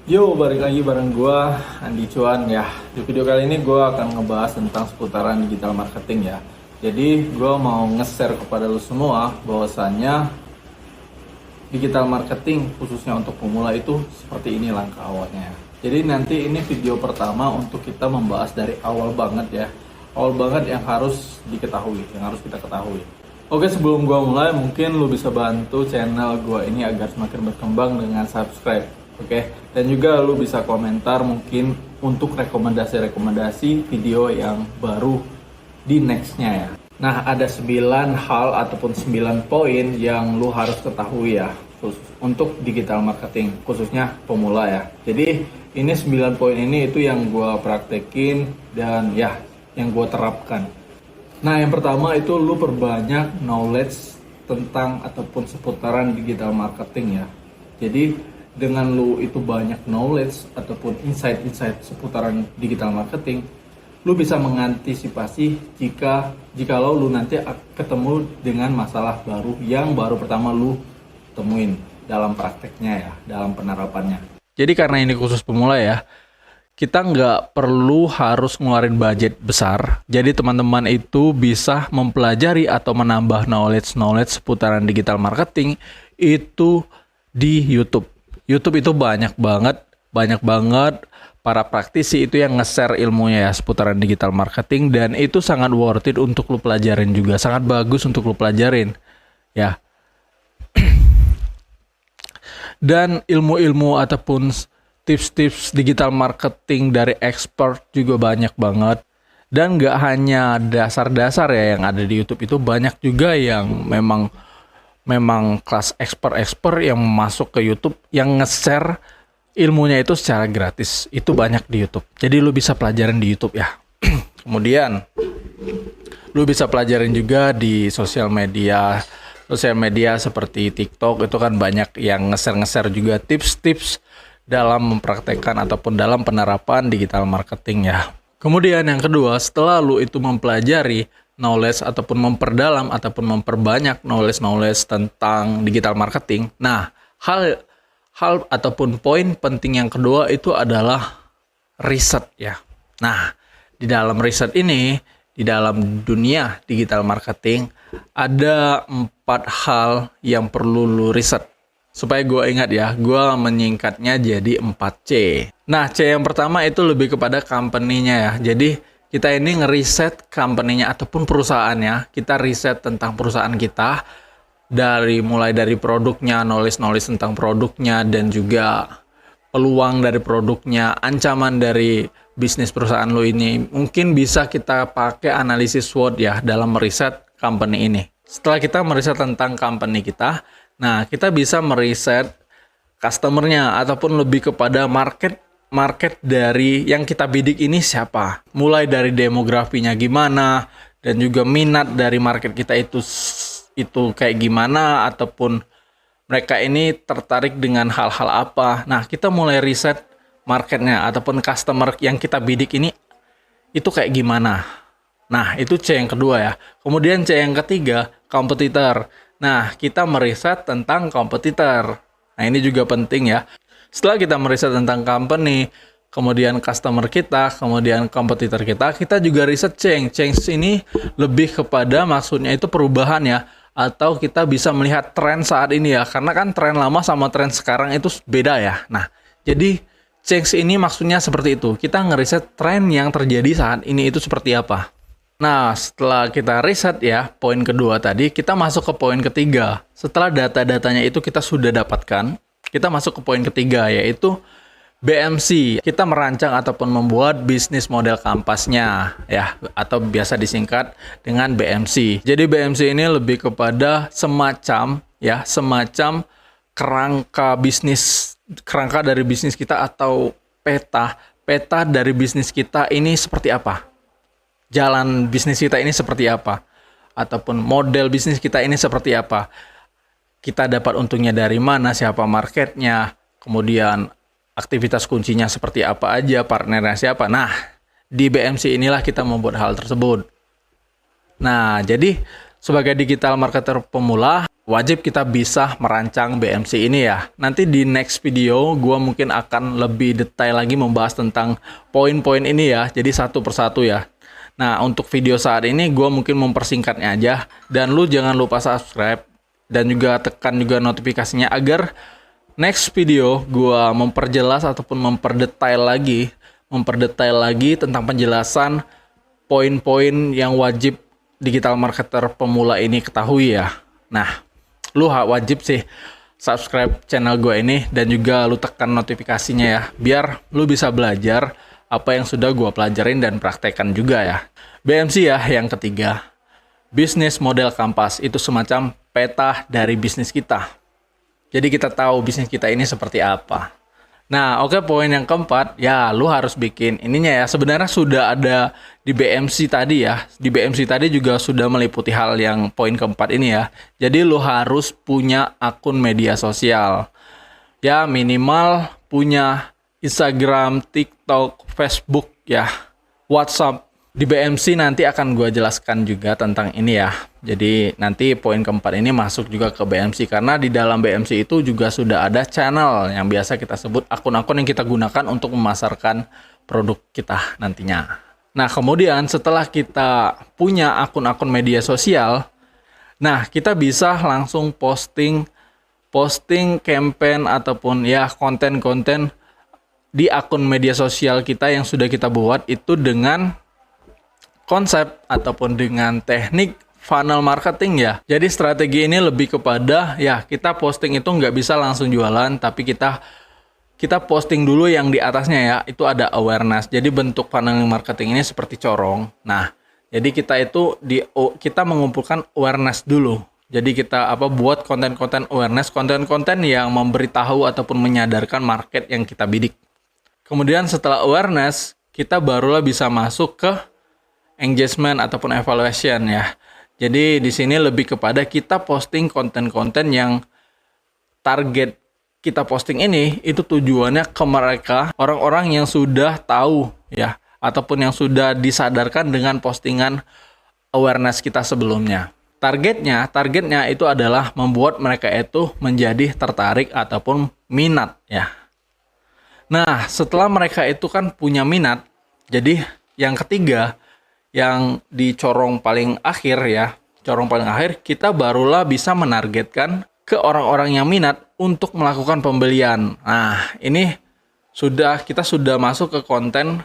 Yo, balik lagi bareng gua Andi Cuan ya. Di video kali ini gua akan ngebahas tentang seputaran digital marketing ya. Jadi gua mau nge-share kepada lu semua bahwasannya digital marketing khususnya untuk pemula itu seperti ini langkah awalnya. Jadi nanti ini video pertama untuk kita membahas dari awal banget ya. Awal banget yang harus diketahui, yang harus kita ketahui. Oke, sebelum gua mulai mungkin lu bisa bantu channel gua ini agar semakin berkembang dengan subscribe. Oke, dan juga lu bisa komentar mungkin untuk rekomendasi-rekomendasi video yang baru di nextnya ya. Nah, ada 9 hal ataupun 9 poin yang lu harus ketahui ya khusus untuk digital marketing, khususnya pemula ya. Jadi ini 9 poin ini itu yang gua praktekin dan ya yang gua terapkan. Nah, yang pertama itu lu perbanyak knowledge tentang ataupun seputaran digital marketing ya. Jadi dengan lu itu banyak knowledge ataupun insight-insight seputaran digital marketing, lu bisa mengantisipasi jikalau lu nanti ketemu dengan masalah baru yang baru pertama lu temuin dalam prakteknya ya, dalam penerapannya. Jadi karena ini khusus pemula ya, kita nggak perlu harus ngeluarin budget besar. Jadi teman-teman itu bisa mempelajari atau menambah knowledge seputaran digital marketing itu di YouTube. YouTube itu banyak banget para praktisi itu yang nge-share ilmunya ya seputaran digital marketing, dan itu sangat worth it untuk lu pelajarin juga, sangat bagus untuk lu pelajarin ya. Dan ilmu-ilmu ataupun tips-tips digital marketing dari expert juga banyak banget, dan nggak hanya dasar-dasar ya yang ada di YouTube, itu banyak juga yang memang kelas expert yang masuk ke YouTube yang nge-share ilmunya itu secara gratis. Itu banyak di YouTube. Jadi lu bisa pelajarin di YouTube ya. Kemudian lu bisa pelajarin juga di sosial media seperti TikTok. Itu kan banyak yang nge-share juga tips-tips dalam mempraktekkan ataupun dalam penerapan digital marketing ya. Kemudian yang kedua, setelah lu itu mempelajari knowledge ataupun memperdalam ataupun memperbanyak knowledge tentang digital marketing. Nah, hal ataupun poin penting yang kedua itu adalah riset ya. Nah, di dalam riset ini, di dalam dunia digital marketing ada 4 hal yang perlu lu riset. Supaya gue ingat ya, gue menyingkatnya jadi 4C. Nah, C yang pertama itu lebih kepada company-nya ya. Jadi kita ini ngeriset company-nya ataupun perusahaannya. Kita riset tentang perusahaan kita, mulai dari produknya, knowledge tentang produknya, dan juga peluang dari produknya, ancaman dari bisnis perusahaan lo ini. Mungkin bisa kita pakai analisis SWOT ya dalam meriset company ini. Setelah kita meriset tentang company kita, nah kita bisa meriset customer-nya ataupun lebih kepada market dari yang kita bidik ini siapa, mulai dari demografinya gimana, dan juga minat dari market kita itu kayak gimana, ataupun mereka ini tertarik dengan hal-hal apa. Nah, kita mulai riset marketnya ataupun customer yang kita bidik ini itu kayak gimana. Nah, itu C yang kedua ya. Kemudian C yang ketiga, kompetitor. Nah, kita meriset tentang kompetitor. Nah, ini juga penting ya. Setelah kita meriset tentang company, kemudian customer kita, kemudian kompetitor kita juga riset change. Change ini lebih kepada maksudnya itu perubahan ya, atau kita bisa melihat tren saat ini ya, karena kan tren lama sama tren sekarang itu beda ya. Nah, jadi change ini maksudnya seperti itu. Kita ngeriset tren yang terjadi saat ini itu seperti apa. Nah, setelah kita riset ya, poin kedua tadi, kita masuk ke poin ketiga. Setelah data-datanya itu kita sudah dapatkan, kita masuk ke poin ketiga, yaitu BMC. Kita merancang ataupun membuat bisnis model kampasnya ya, atau biasa disingkat dengan BMC. Jadi BMC ini lebih kepada semacam kerangka dari bisnis kita, atau peta dari bisnis kita ini seperti apa. Jalan bisnis kita ini seperti apa, ataupun model bisnis kita ini seperti apa. Kita dapat untungnya dari mana, siapa marketnya, kemudian aktivitas kuncinya seperti apa aja, partnernya siapa. Nah, di BMC inilah kita membuat hal tersebut. Nah, jadi sebagai digital marketer pemula, wajib kita bisa merancang BMC ini ya. Nanti di next video gue mungkin akan lebih detail lagi membahas tentang poin-poin ini ya. Jadi satu persatu ya. Nah untuk video saat ini gue mungkin mempersingkatnya aja. Dan lu jangan lupa subscribe dan juga tekan juga notifikasinya agar next video gue memperjelas ataupun memperdetail lagi tentang penjelasan poin-poin yang wajib digital marketer pemula ini ketahui ya. Nah, lu wajib sih subscribe channel gue ini dan juga lu tekan notifikasinya ya, biar lu bisa belajar apa yang sudah gue pelajarin dan praktekkan juga ya. BMC ya yang ketiga, bisnis model kampas, itu semacam peta dari bisnis kita. Jadi kita tahu bisnis kita ini seperti apa. Nah, oke, poin yang keempat, ya lu harus bikin ininya ya. Sebenarnya sudah ada di BMC tadi ya. Di BMC tadi juga sudah meliputi hal yang poin keempat ini ya. Jadi lu harus punya akun media sosial. Ya, minimal punya Instagram, TikTok, Facebook ya, WhatsApp. Di BMC nanti akan gue jelaskan juga tentang ini ya. Jadi nanti poin keempat ini masuk juga ke BMC. Karena di dalam BMC itu juga sudah ada channel yang biasa kita sebut akun-akun yang kita gunakan untuk memasarkan produk kita nantinya. Nah kemudian setelah kita punya akun-akun media sosial, nah kita bisa langsung posting campaign ataupun ya konten-konten di akun media sosial kita yang sudah kita buat itu dengan konsep ataupun dengan teknik funnel marketing ya. Jadi strategi ini lebih kepada ya kita posting itu nggak bisa langsung jualan, tapi kita posting dulu yang di atasnya ya, itu ada awareness. Jadi bentuk funnel marketing ini seperti corong. Nah, jadi kita mengumpulkan awareness dulu. Jadi kita buat konten-konten awareness, konten-konten yang memberitahu ataupun menyadarkan market yang kita bidik. Kemudian setelah awareness, kita barulah bisa masuk ke engagement ataupun evaluation ya. Jadi di sini lebih kepada kita posting konten-konten yang target kita posting ini itu tujuannya ke mereka, orang-orang yang sudah tahu ya ataupun yang sudah disadarkan dengan postingan awareness kita sebelumnya. Targetnya itu adalah membuat mereka itu menjadi tertarik ataupun minat ya. Nah, setelah mereka itu kan punya minat, jadi yang ketiga yang di corong paling akhir ya, kita barulah bisa menargetkan ke orang-orang yang minat untuk melakukan pembelian. Nah, ini kita sudah masuk ke konten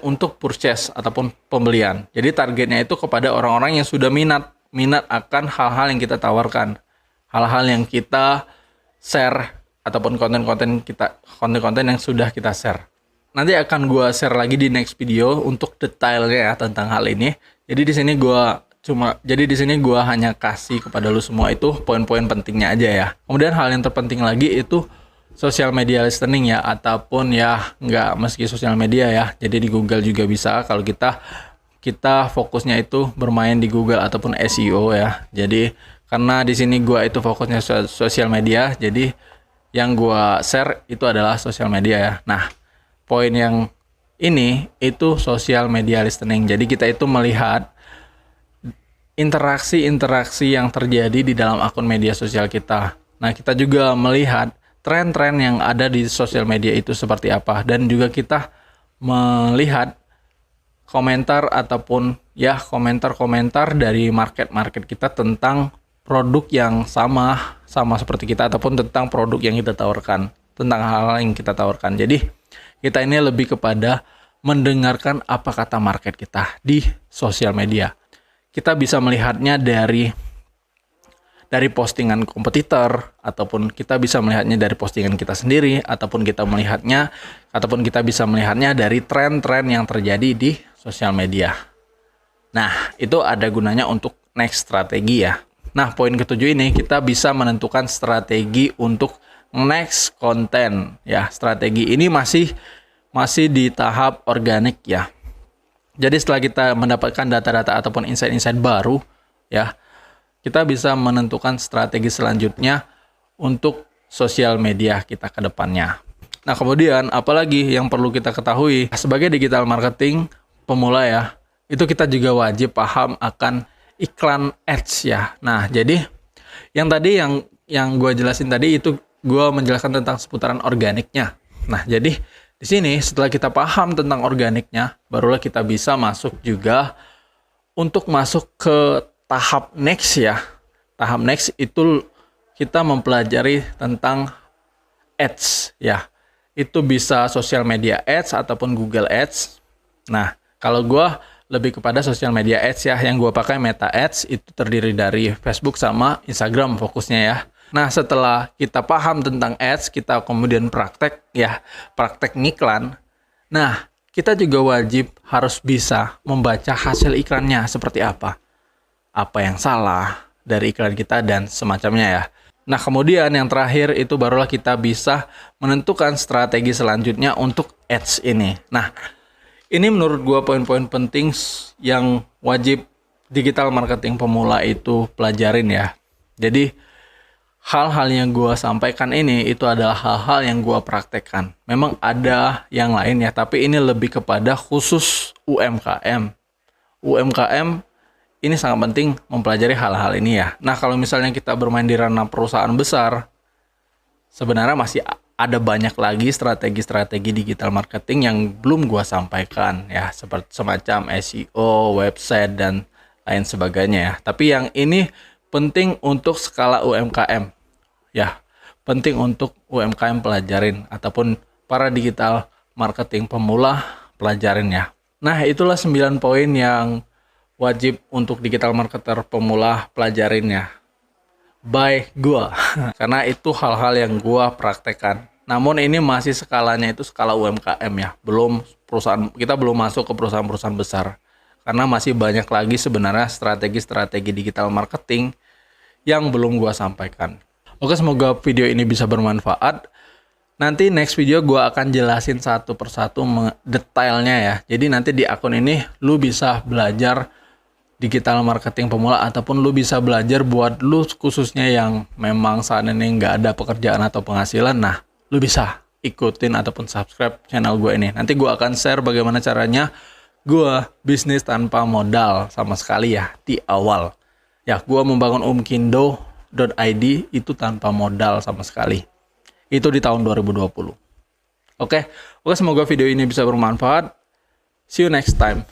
untuk purchase ataupun pembelian. Jadi targetnya itu kepada orang-orang yang sudah minat akan hal-hal yang kita tawarkan, hal-hal yang kita share ataupun konten-konten yang sudah kita share. Nanti akan gue share lagi di next video untuk detailnya ya tentang hal ini. Jadi di sini gue hanya kasih kepada lu semua itu poin-poin pentingnya aja ya. Kemudian hal yang terpenting lagi itu social media listening ya, ataupun ya nggak meski sosial media ya. Jadi di Google juga bisa kalau kita fokusnya itu bermain di Google ataupun SEO ya. Jadi karena di sini gue itu fokusnya sosial media, jadi yang gue share itu adalah sosial media ya. Nah, poin yang ini itu social media listening. Jadi kita itu melihat interaksi yang terjadi di dalam akun media sosial kita. Nah, kita juga melihat tren-tren yang ada di sosial media itu seperti apa. Dan juga kita melihat komentar ataupun ya komentar-komentar dari market kita tentang produk yang sama seperti kita ataupun tentang produk yang kita tawarkan, tentang hal yang kita tawarkan. Jadi kita ini lebih kepada mendengarkan apa kata market kita di sosial media. Kita bisa melihatnya dari postingan kompetitor, ataupun kita bisa melihatnya dari postingan kita sendiri, ataupun kita bisa melihatnya dari tren-tren yang terjadi di sosial media. Nah, itu ada gunanya untuk next strategi ya. Nah, poin ketujuh ini kita bisa menentukan strategi untuk next konten ya. Strategi ini masih di tahap organik ya. Jadi setelah kita mendapatkan data-data ataupun insight-insight baru ya, kita bisa menentukan strategi selanjutnya untuk sosial media kita ke depannya. Nah, kemudian apalagi yang perlu kita ketahui sebagai digital marketing pemula ya, itu kita juga wajib paham akan iklan ads ya. Nah, jadi Yang tadi yang gue jelasin tadi itu gue menjelaskan tentang seputaran organiknya. Nah, jadi di sini setelah kita paham tentang organiknya, barulah kita bisa masuk juga untuk masuk ke tahap next ya. Tahap next itu kita mempelajari tentang ads ya. Itu bisa social media ads ataupun Google Ads. Nah, kalau gue lebih kepada social media ads ya. Yang gue pakai Meta Ads itu terdiri dari Facebook sama Instagram fokusnya ya. Nah, setelah kita paham tentang ads, kita kemudian praktek ngiklan. Nah, kita juga wajib harus bisa membaca hasil iklannya seperti apa yang salah dari iklan kita dan semacamnya ya. Nah, kemudian yang terakhir itu barulah kita bisa menentukan strategi selanjutnya untuk ads ini. Nah, ini menurut gua poin-poin penting yang wajib digital marketing pemula itu pelajarin ya. Jadi, hal-hal yang gua sampaikan ini itu adalah hal-hal yang gua praktekkan. Memang ada yang lain ya, tapi ini lebih kepada khusus UMKM. UMKM ini sangat penting mempelajari hal-hal ini ya. Nah, kalau misalnya kita bermain di ranah perusahaan besar, sebenarnya masih ada banyak lagi strategi-strategi digital marketing yang belum gua sampaikan ya, seperti semacam SEO, website dan lain sebagainya ya. Tapi yang ini penting untuk skala UMKM ya. Penting untuk UMKM pelajarin ataupun para digital marketing pemula pelajarin ya. Nah, itulah 9 poin yang wajib untuk digital marketer pemula pelajarin ya. By gua. Karena itu hal-hal yang gua praktekkan. Namun ini masih skalanya itu skala UMKM ya. Kita belum masuk ke perusahaan-perusahaan besar. Karena masih banyak lagi sebenarnya strategi-strategi digital marketing yang belum gua sampaikan. Oke, semoga video ini bisa bermanfaat. Nanti next video gue akan jelasin satu persatu detailnya ya. Jadi nanti di akun ini lu bisa belajar digital marketing pemula ataupun lu bisa belajar buat lu khususnya yang memang saat ini nggak ada pekerjaan atau penghasilan. Nah, lu bisa ikutin ataupun subscribe channel gue ini. Nanti gue akan share bagaimana caranya gue bisnis tanpa modal sama sekali ya di awal. Ya, gue membangun umkindo.id itu tanpa modal sama sekali. Itu di tahun 2020. Oke, semoga video ini bisa bermanfaat. See you next time.